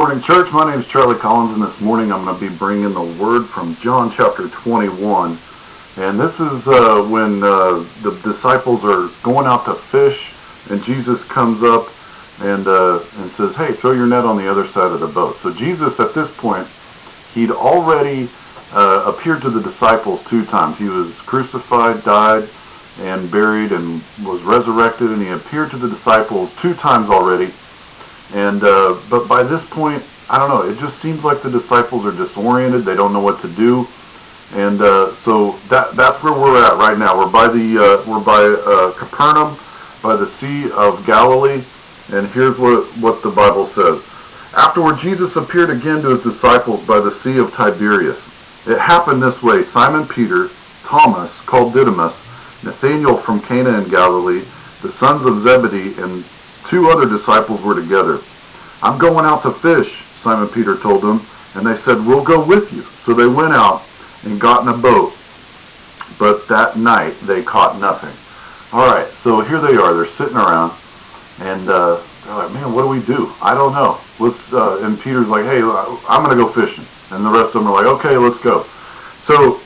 Morning, church. My name is Charlie Collins, and this morning I'm going to be bringing the word from John chapter 21. And this is when the disciples are going out to fish, and Jesus comes up and says, "Hey, throw your net on the other side of the boat." So Jesus, at this point, he'd already appeared to the disciples 2 times. He was crucified, died, and buried, and was resurrected, and he appeared to the disciples 2 times already. And but by this point, I don't know, it just seems like the disciples are disoriented. They don't know what to do. And so that's where we're at right now. We're by Capernaum, by the Sea of Galilee. And here's what the Bible says. Afterward, Jesus appeared again to his disciples by the Sea of Tiberias. It happened this way. Simon Peter, Thomas, called Didymus, Nathanael from Cana in Galilee, the sons of Zebedee, and 2 other disciples were together. "I'm going out to fish," Simon Peter told them, and they said, "We'll go with you." So they went out and got in a boat, but that night they caught nothing. All right, so here they are. They're sitting around, and they're like, "Man, what do we do? I don't know." And Peter's like, "Hey, I'm going to go fishing." And the rest of them are like, "Okay, let's go." So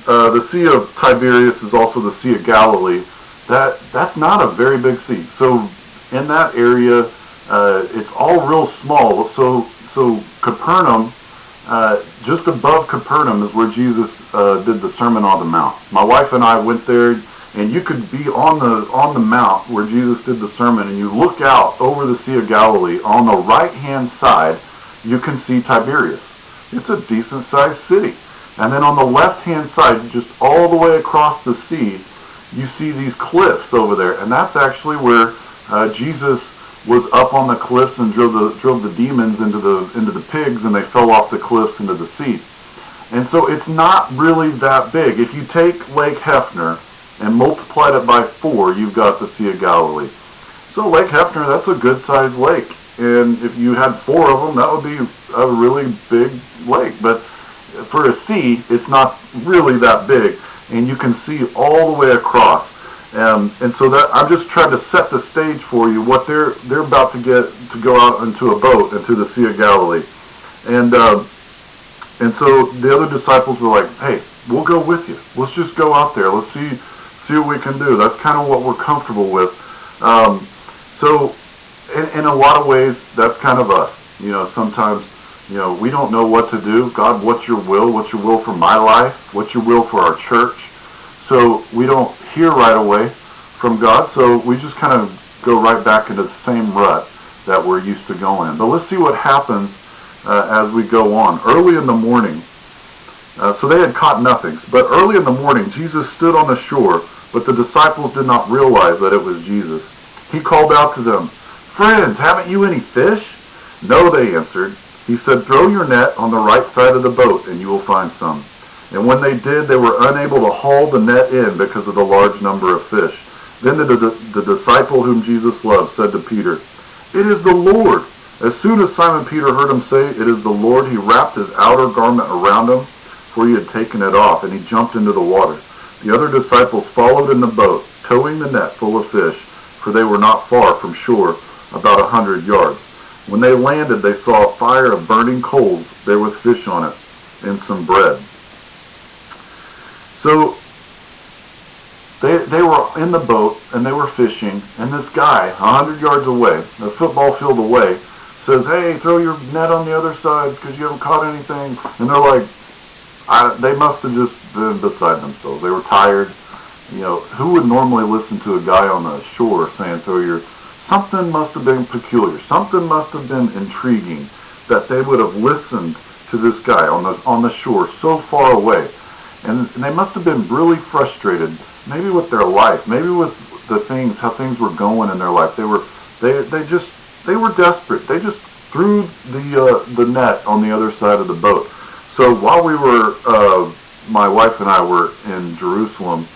the Sea of Tiberias is also the Sea of Galilee. That's not a very big sea. So in that area, it's all real small. So Capernaum, just above Capernaum is where Jesus did the Sermon on the Mount. My wife and I went there, and you could be on the mount where Jesus did the sermon, and you look out over the Sea of Galilee. On the right-hand side, you can see Tiberias. It's a decent-sized city. And then on the left-hand side, just all the way across the sea, you see these cliffs over there, and that's actually where Jesus was up on the cliffs and drove the demons into the pigs, and they fell off the cliffs into the sea. And so it's not really that big. If you take Lake Hefner and multiply it by 4, you've got the Sea of Galilee. So Lake Hefner, that's a good-sized lake, and if you had 4 of them, that would be a really big lake. But for a sea, it's not really that big, and you can see all the way across. And so that I'm just trying to set the stage for you. What they're about to go out into a boat into the Sea of Galilee, and so the other disciples were like, "Hey, we'll go with you. Let's just go out there. Let's see what we can do." That's kind of what we're comfortable with. So in a lot of ways, that's kind of us. Sometimes we don't know what to do. God, what's your will? What's your will for my life? What's your will for our church? So we don't hear right away from God, so we just kind of go right back into the same rut that we're used to going in. But let's see what happens as we go on. Early in the morning, so they had caught nothing, but early in the morning, Jesus stood on the shore, but the disciples did not realize that it was Jesus. He called out to them, "Friends, haven't you any fish?" "No," they answered. He said, "Throw your net on the right side of the boat, and you will find some." And when they did, they were unable to haul the net in because of the large number of fish. Then the disciple whom Jesus loved said to Peter, "It is the Lord." As soon as Simon Peter heard him say, "It is the Lord," he wrapped his outer garment around him, for he had taken it off, and he jumped into the water. The other disciples followed in the boat, towing the net full of fish, for they were not far from shore, about 100 yards. When they landed, they saw a fire of burning coals there with fish on it and some bread. So they were in the boat, and they were fishing, and this guy, 100 yards away, a football field away, says, "Hey, throw your net on the other side because you haven't caught anything." And they're like, they must have just been beside themselves. They were tired. Who would normally listen to a guy on the shore saying, something must have been peculiar. Something must have been intriguing that they would have listened to this guy on the shore so far away. And they must have been really frustrated, maybe with their life, maybe with how things were going in their life. They were desperate. They just threw the net on the other side of the boat. So while we were, my wife and I were in Jerusalem,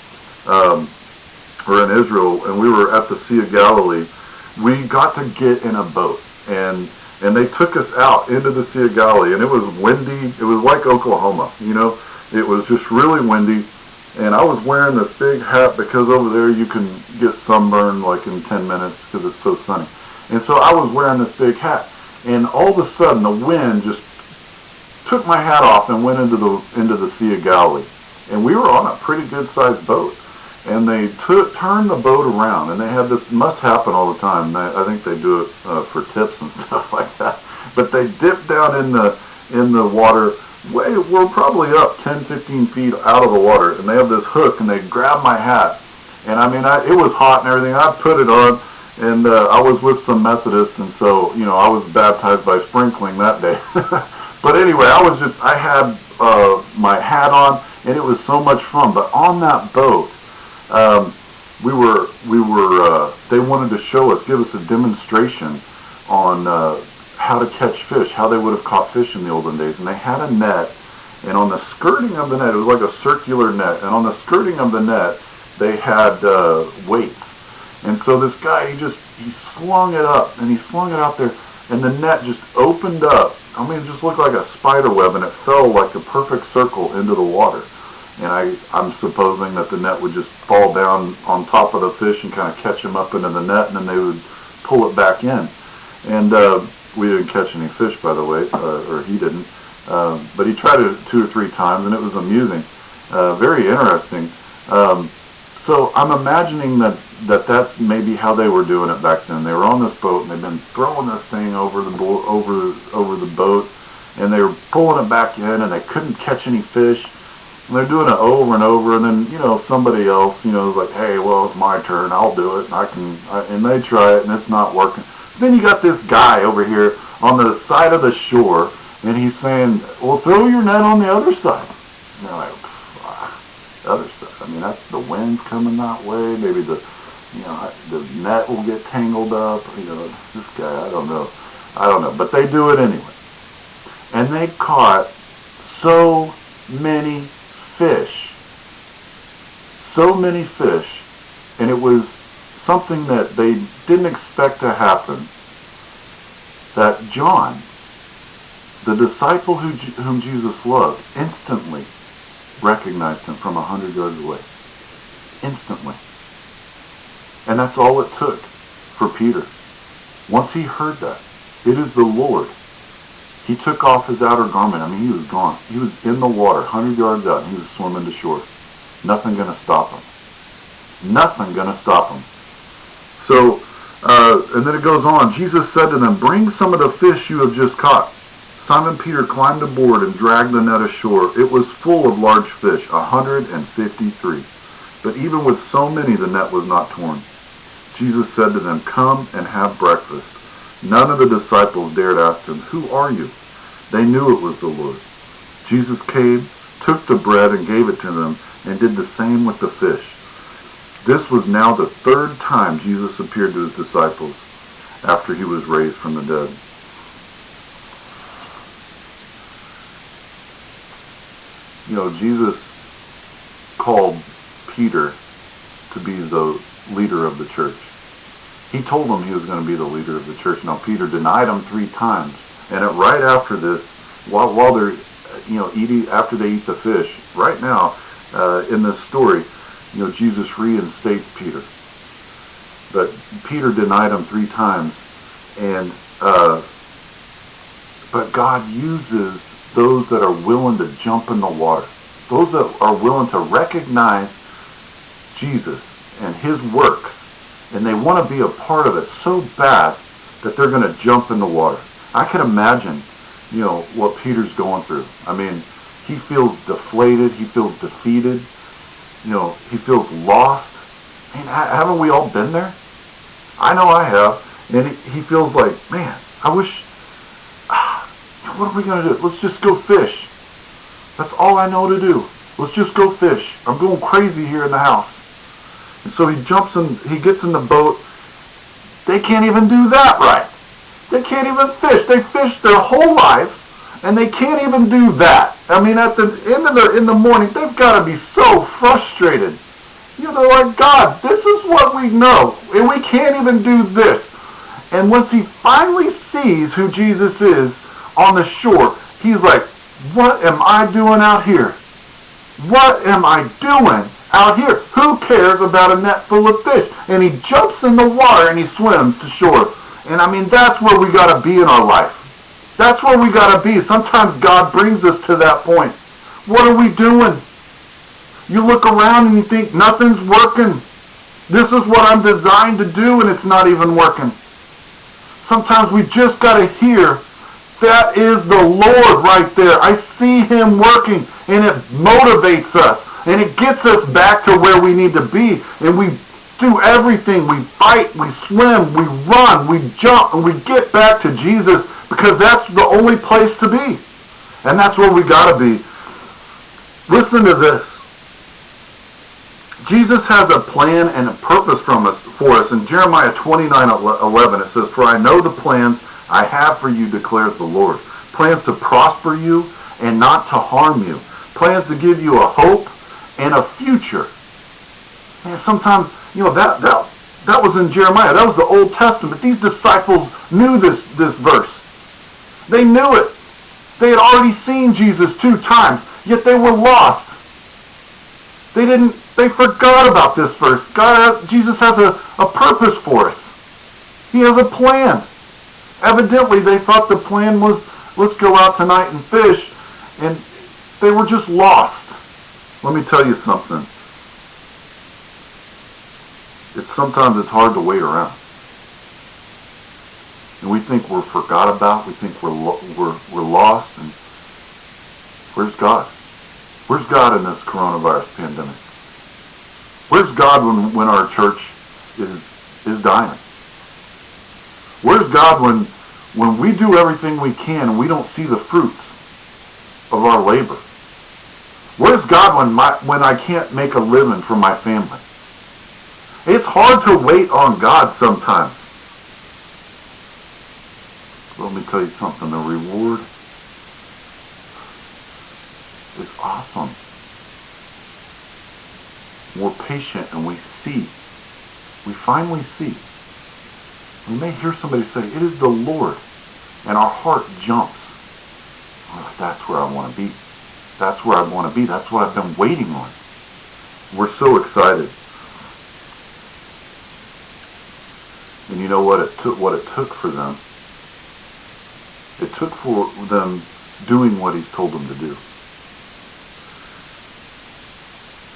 or in Israel, and we were at the Sea of Galilee, we got to get in a boat, and they took us out into the Sea of Galilee, and it was windy. It was like Oklahoma, It was just really windy, and I was wearing this big hat because over there you can get sunburned like in 10 minutes because it's so sunny. And so I was wearing this big hat, And all of a sudden, the wind just took my hat off and went into the Sea of Galilee. And we were on a pretty good-sized boat. And they turned the boat around, and they had this, must happen all the time. I think they do it for tips and stuff like that. But they dipped down in the water. We're probably up 10, 15 feet out of the water, and they have this hook, and they grabbed my hat. And I mean, it was hot and everything. I put it on, and I was with some Methodists, and so, I was baptized by sprinkling that day. But anyway, I had my hat on, and it was so much fun. But on that boat, they wanted to show us, give us a demonstration on how to catch fish, how they would have caught fish in the olden days. And they had a net, and on the skirting of the net, it was like a circular net, and on the skirting of the net, they had weights. And so this guy, he slung it up, and he slung it out there, and the net just opened up. I mean, it just looked like a spider web, and it fell like a perfect circle into the water. And I'm supposing that the net would just fall down on top of the fish and kind of catch them up into the net, and then they would pull it back in. And we didn't catch any fish, by the way, or he didn't. But he tried it 2 or 3 times, and it was amusing. Very interesting. So I'm imagining that's maybe how they were doing it back then. They were on this boat, and they've been throwing this thing over the boat, and they were pulling it back in, and they couldn't catch any fish. And they're doing it over and over, and then, somebody else, is like, hey, well, it's my turn, I'll do it, and they try it, and it's not working. Then you got this guy over here on the side of the shore, and he's saying, well, throw your net on the other side. And they're like, the other side, I mean, that's the wind's coming that way, maybe the net will get tangled up, this guy, I don't know, but they do it anyway. And they caught so many fish, and it was something that they didn't expect to happen, that John, the disciple whom Jesus loved, instantly recognized him from 100 yards away. Instantly. And that's all it took for Peter. Once he heard that, it is the Lord. He took off his outer garment. I mean, he was gone. He was in the water, 100 yards out, and he was swimming to shore. Nothing going to stop him. Nothing going to stop him. So, and then it goes on. Jesus said to them, bring some of the fish you have just caught. Simon Peter climbed aboard and dragged the net ashore. It was full of large fish, 153. But even with so many, the net was not torn. Jesus said to them, come and have breakfast. None of the disciples dared ask him, who are you? They knew it was the Lord. Jesus came, took the bread and gave it to them, and did the same with the fish. This was now the 3rd time Jesus appeared to his disciples after he was raised from the dead. Jesus called Peter to be the leader of the church. He told him he was going to be the leader of the church. Now, Peter denied him 3 times. And right after this, while they're, eating, after they eat the fish, right now, in this story, Jesus reinstates Peter. But Peter denied him 3 times. And, but God uses those that are willing to jump in the water. Those that are willing to recognize Jesus and his works. And they want to be a part of it so bad that they're going to jump in the water. I can imagine, what Peter's going through. I mean, he feels deflated. He feels defeated. He feels lost. I mean, haven't we all been there? I know I have. And he feels like, man, I wish, what are we going to do? Let's just go fish. That's all I know to do. Let's just go fish. I'm going crazy here in the house. And so he jumps in, he gets in the boat. They can't even do that right. They can't even fish. They fish their whole life, and they can't even do that. I mean, at the end of in the morning, they've got to be so frustrated. They're like, God, this is what we know, and we can't even do this. And once he finally sees who Jesus is on the shore, he's like, what am I doing out here? What am I doing out here? Who cares about a net full of fish? And he jumps in the water and he swims to shore. And I mean, that's where we got to be in our life. That's where we got to be. Sometimes God brings us to that point. What are we doing? You look around and you think nothing's working. This is what I'm designed to do and it's not even working. Sometimes we just got to hear, that is the Lord right there. I see him working, and it motivates us and it gets us back to where we need to be. And we do everything. We fight, we swim, we run, we jump, and we get back to Jesus because that's the only place to be. And that's where we got to be. Listen to this. Jesus has a plan and a purpose for us. In Jeremiah 29:11, it says, "For I know the plans I have for you, declares the Lord. Plans to prosper you and not to harm you. Plans to give you a hope and a future." And sometimes, that was in Jeremiah. That was the Old Testament. These disciples knew this verse. They knew it. They had already seen Jesus 2 times, yet they were lost. They forgot about this verse. Jesus has a purpose for us. He has a plan. Evidently, they thought the plan was, let's go out tonight and fish, and they were just lost. Let me tell you something. Sometimes it's hard to wait around. And we think we're forgot about. We think we're lost. And where's God? Where's God in this coronavirus pandemic? Where's God when our church is dying? Where's God when we do everything we can and we don't see the fruits of our labor? Where's God when I can't make a living for my family? It's hard to wait on God sometimes. Let me tell you something. The reward is awesome. We're patient and we finally see. We may hear somebody say, "It is the Lord," and our heart jumps. Oh, that's where I want to be. That's where I want to be. That's what I've been waiting on. We're so excited. And you know what it took for them? It took for them doing what he's told them to do.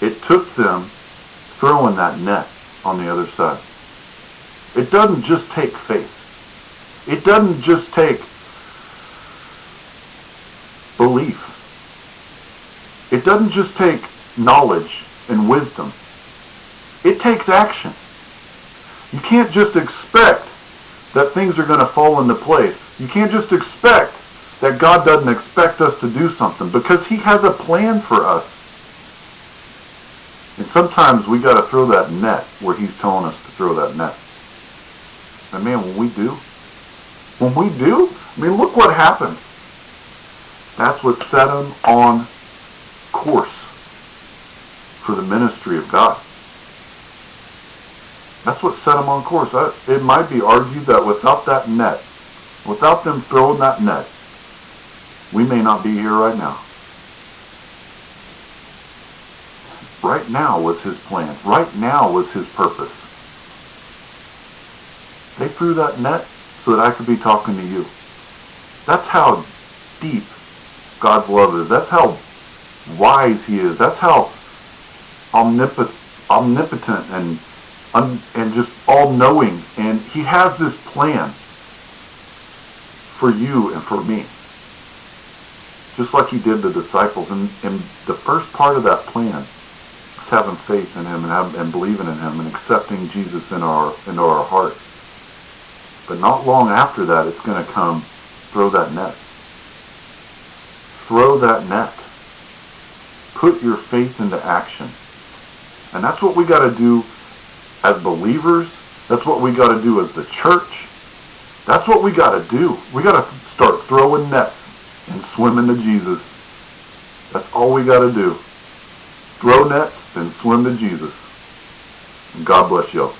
It took them throwing that net on the other side. It doesn't just take faith. It doesn't just take belief. It doesn't just take knowledge and wisdom. It takes action. You can't just expect that things are going to fall into place. You can't just expect that God doesn't expect us to do something, because he has a plan for us. And sometimes we got to throw that net where he's telling us to throw that net. And man, when we do, I mean, look what happened. That's what set him on course for the ministry of God. That's what set him on course. It might be argued that without that net, without them throwing that net, we may not be here right now. Right now was his plan. Right now was his purpose. They threw that net so that I could be talking to you. That's how deep God's love is. That's how wise he is. That's how omnipotent and just all-knowing. And he has this plan for you and for me. Just like he did the disciples. And the first part of that plan is having faith in him and believing in him and accepting Jesus into our heart. But not long after that, it's going to come, throw that net. Throw that net. Put your faith into action. And that's what we got to do as believers. That's what we got to do as the church. That's what we got to do. We got to start throwing nets and swimming to Jesus. That's all we got to do. Throw nets and swim to Jesus. And God bless y'all.